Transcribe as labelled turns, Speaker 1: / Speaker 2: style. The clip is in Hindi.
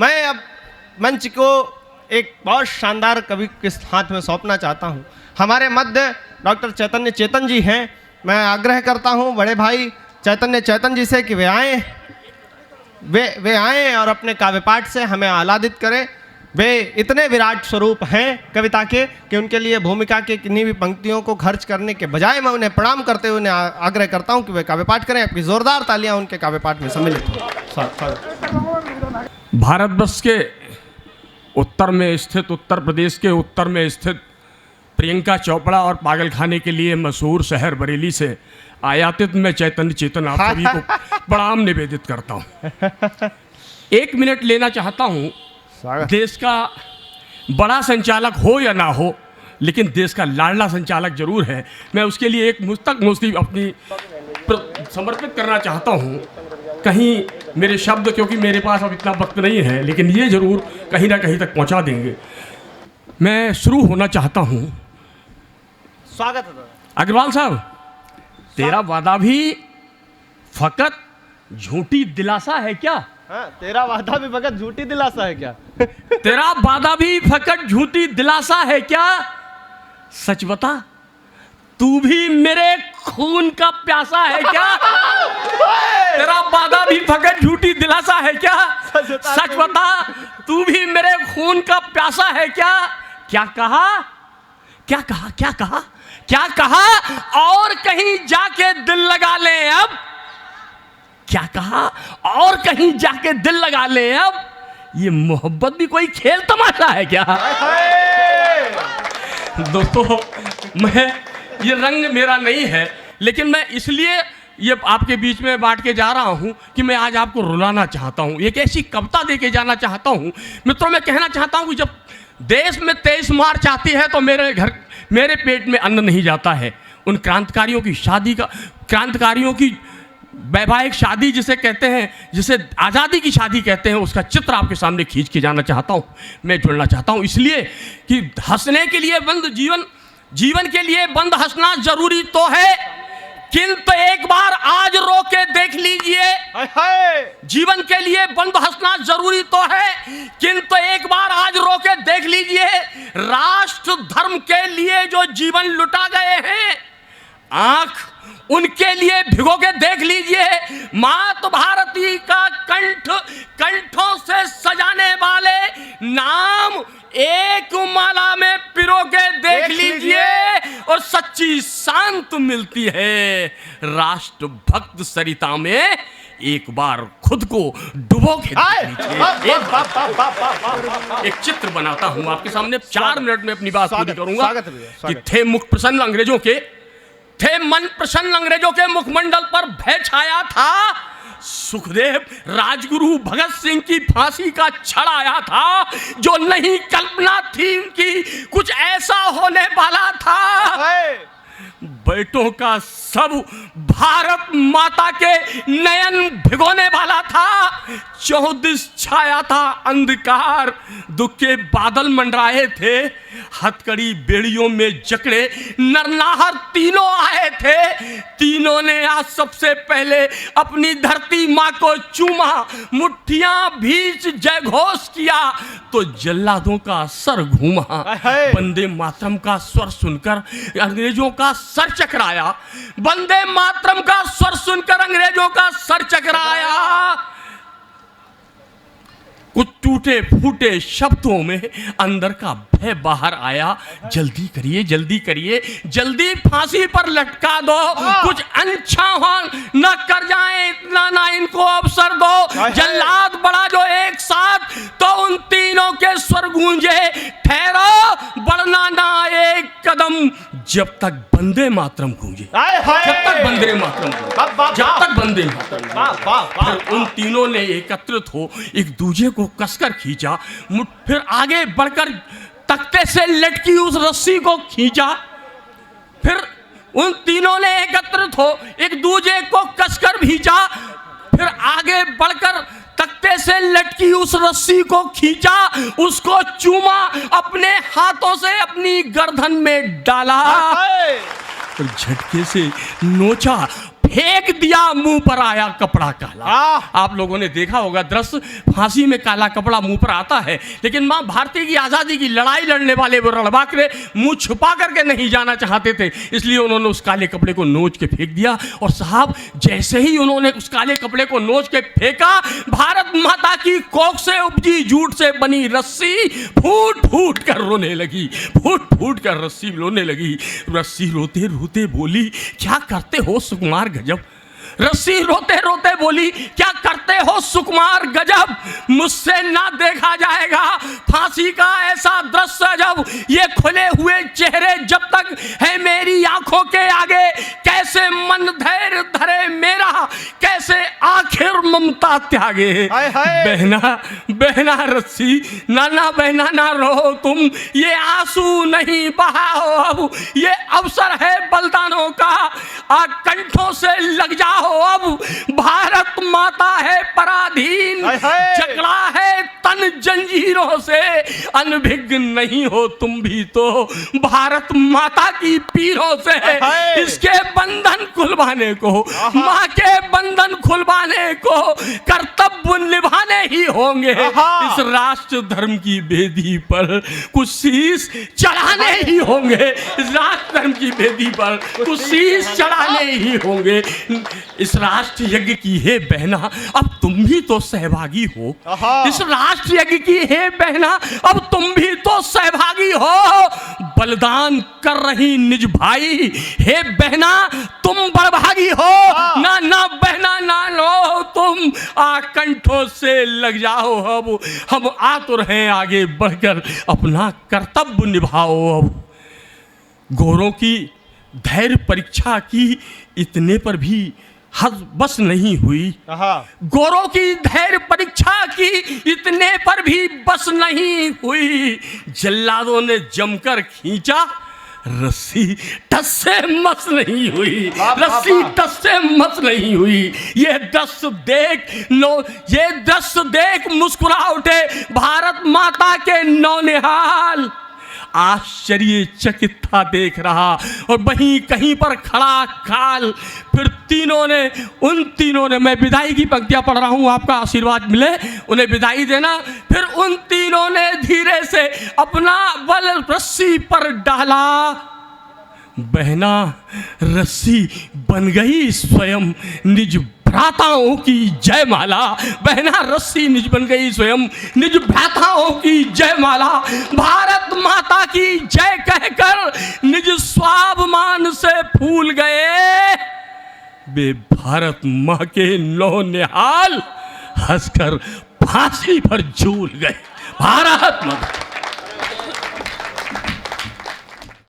Speaker 1: मैं अब मंच को एक बहुत शानदार कवि के हाथ में सौंपना चाहता हूँ। हमारे मध्य डॉक्टर चैतन्य चेतन जी हैं। मैं आग्रह करता हूँ बड़े भाई चैतन्य चेतन जी से कि वे आएँ और अपने काव्य पाठ से हमें आह्लादित करें। वे इतने विराट स्वरूप हैं कविता के कि उनके लिए भूमिका के किन्हीं भी पंक्तियों को खर्च करने के बजाय मैं उन्हें प्रणाम करते हुए उन्हें आग्रह करता हूं कि वे काव्य पाठ करें। आपकी जोरदार तालियां उनके काव्य पाठ में सम्मिलित हों।
Speaker 2: भारतवर्ष के उत्तर में स्थित, उत्तर प्रदेश के उत्तर में स्थित प्रियंका चोपड़ा और पागलखाने के लिए मशहूर शहर बरेली से आयातित मैं चैतन्य चेतन आप सभी को प्रणाम निवेदित करता हूँ। 1 मिनट लेना चाहता हूँ। देश का बड़ा संचालक हो या ना हो, लेकिन देश का लाडला संचालक जरूर है। मैं उसके लिए एक मुस्तीब अपनी समर्पित करना चाहता हूँ। कहीं मेरे शब्द, क्योंकि मेरे पास अब इतना वक्त नहीं है, लेकिन ये जरूर कहीं ना कहीं तक पहुँचा देंगे। मैं शुरू होना चाहता हूँ।
Speaker 1: स्वागत है
Speaker 2: अग्रवाल साहब। तेरा वादा भी फकत झूठी दिलासा है क्या?
Speaker 1: हाँ, तेरा वादा भी फकत झूठी दिलासा है क्या?
Speaker 2: तेरा वादा भी फकत झूठी दिलासा है क्या? सच बता, तू भी मेरे खून का प्यासा है क्या? तेरा वादा भी फकत झूठी दिलासा है क्या? सच बता, तू भी मेरे खून का प्यासा है क्या? क्या कहा? क्या कहा? क्या कहा? क्या कहा? और कहीं जाके दिल लगा ले अब। क्या कहा? और कहीं जाके दिल लगा ले अब। ये मोहब्बत भी कोई खेल तमाशा है क्या? दोस्तों, मैं ये रंग मेरा नहीं है, लेकिन मैं इसलिए ये आपके बीच में बांट के जा रहा हूं कि मैं आज आपको रुलाना चाहता हूं। एक ऐसी कविता दे के जाना चाहता हूं। मित्रों, मैं कहना चाहता हूं कि जब देश में 23 मार्च आती है तो मेरे पेट में अन्न नहीं जाता है। उन क्रांतिकारियों की शादी का, क्रांतिकारियों की वैवाहिक शादी जिसे कहते हैं, जिसे आज़ादी की शादी कहते हैं, उसका चित्र आपके सामने खींच के जाना चाहता हूँ। मैं जुड़ना चाहता हूँ इसलिए कि हंसने के लिए बंद जीवन के लिए बंद हंसना जरूरी तो है, किंतु एक बार आज रो के देख लीजिए। जीवन के लिए बंद हंसना जरूरी तो है, किंतु एक बार आज रो के देख लीजिए। राष्ट्र धर्म के लिए जो जीवन लुटा गए हैं, आंख उनके लिए भिगो के देख लीजिए। मात भारती का कंठों से सजाने वाले नाम एक माला में पिरो के देख लीजिए और सच्ची शांत मिलती है। राष्ट्र भक्त सरिता में एक बार खुद को डुबो के एक चित्र बनाता हूं आपके सामने। 4 मिनट में अपनी बात पूरी करूंगा। कि थे मुख प्रसन्न अंग्रेजों के, थे मन प्रसन्न अंग्रेजों के मुखमंडल पर भय छाया था। सुखदेव राजगुरु भगत सिंह की फांसी का छड़ आया था। जो नहीं कल्पना थी उनकी, कुछ ऐसा होने वाला था। बेटों का सब भारत माता के नयन भिगोने वाला था। चौदिस छाया था अंधकार, दुख के बादल मंडराए थे। हथकड़ी बेड़ियों में जकड़े नरनाहर तीनों आए थे। तीनों ने आज सबसे पहले अपनी धरती माँ को चूमा, मुट्ठियां भींच जय घोष किया तो जल्लादों का सर घूमा। वंदे मातरम का स्वर सुनकर अंग्रेजों का सर चकराया। वंदे मातरम का स्वर सुनकर अंग्रेजों का सर चकराया। कुछ टूटे फूटे शब्दों में अंदर का भय बाहर आया। जल्दी करिए, जल्दी करिए, जल्दी फांसी पर लटका दो। कुछ अनछावन न कर जाए, इतना ना इनको अवसर दो। जल्लाद बड़ा जो एक साथ, तो उन तीनों के स्वर गूंजे। ठहरो, बढ़ना ना एक कदम, जब तक वंदे मातरम गूंजे। जब तक वंदे मातरम गूंजे, जब तक वंदे मातरम। फिर उन तीनों ने एकत्रित हो एक दूसरे को कसकर खींचा। फिर आगे बढ़कर तख्ते से लटकी उस रस्सी को खींचा। फिर उन तीनों ने एकत्रित हो एक दूसरे को कसकर खींचा। फिर आगे बढ़कर तख्ते से लटकी उस रस्सी को खींचा, उसको चूमा, अपने हाथों से अपनी गर्दन में डाला, फिर झटके से नोचा, फेंक दिया, मुंह पर आया कपड़ा काला। आप लोगों ने देखा होगा दृश्य, फांसी में काला कपड़ा मुंह पर आता है, लेकिन मां भारती की आजादी की लड़ाई लड़ने वाले वो रणबांकुरे मुंह छुपा करके नहीं जाना चाहते थे, इसलिए उन्होंने उस काले कपड़े को नोच के फेंक दिया। और साहब जैसे ही उन्होंने उस काले कपड़े को नोच के फेंका, भारत माता की कोख से उपजी जूट से बनी रस्सी फूट फूट कर रोने लगी, फूट फूट कर रस्सी रोने लगी। रस्सी रोते रोते बोली, क्या करते हो सुकुमार गजब। रस्सी रोते रोते बोली, क्या करते हो सुकुमार गजब, मुझसे ना देखा जाएगा फांसी का ऐसा दृश्य जब, ये खुले हुए चेहरे जब तक है मेरी आंखों के आगे, कैसे मन धैर्य धरे मेरा, कैसे आखिर ममता त्यागे। बहना बहना रस्सी, नाना बहना ना रो तुम, ये आंसू नहीं बहाओ अब, ये अवसर है बलिदानों का, कंठों से लग जाओ अब, भारत माता है पराधीन, झगड़ा है तन जंजीरों से, अनभिज्ञ नहीं हो तुम भी तो भारत माता की पीरों से। इसके बंधन खुलवाने को, माँ के बंधन खुलवाने को कर्तव्य निभाने ही होंगे। इस राष्ट्र धर्म की बेदी पर कुछ शीश चढ़ाने ही होंगे, इस राष्ट्र धर्म की बेदी पर कुछ शीश चढ़ाने ही होंगे। इस राष्ट्र यज्ञ की हे बहना अब तुम भी तो सहभागी हो, इस राष्ट्र यज्ञ की हे बहना अब तुम भी तो सहभागी हो, बलिदान कर रही निज भाई हे बहना तुम बड़भागी हो, ना ना बहना ना लो तुम, कंठों से लग जाओ अब, हम आतुर हैं आगे बढ़कर अपना कर्तव्य निभाओ अब। गोरों की धैर्य परीक्षा की इतने पर भी हद बस नहीं हुई, गोरों की धैर्य परीक्षा की इतने पर भी बस नहीं हुई, जल्लादों ने जमकर खींचा रस्सी टस से मस नहीं हुई, रस्सी टस से मस नहीं हुई। ये दृश्य देख मुस्कुरा उठे भारत माता के नौनिहाल, आश्चर्यचकित था देख रहा, और वहीं कहीं पर खड़ा काल। फिर उन तीनों ने, मैं विदाई की पंक्तियां पढ़ रहा हूं, आपका आशीर्वाद मिले, उन्हें विदाई देना। फिर उन तीनों ने धीरे से अपना बल रस्सी पर डाला, बहना रस्सी बन गई स्वयं निज भ्राताओं की जयमाला, बहना रस्सी निज बन गई स्वयं निज भ्राताओं की जयमाला, भारत माता की जय कहकर निज स्वाभिमान से फूल गए वे भारत माँ के नौनिहाल, हंसकर फांसी पर झूल गए। भारत माता।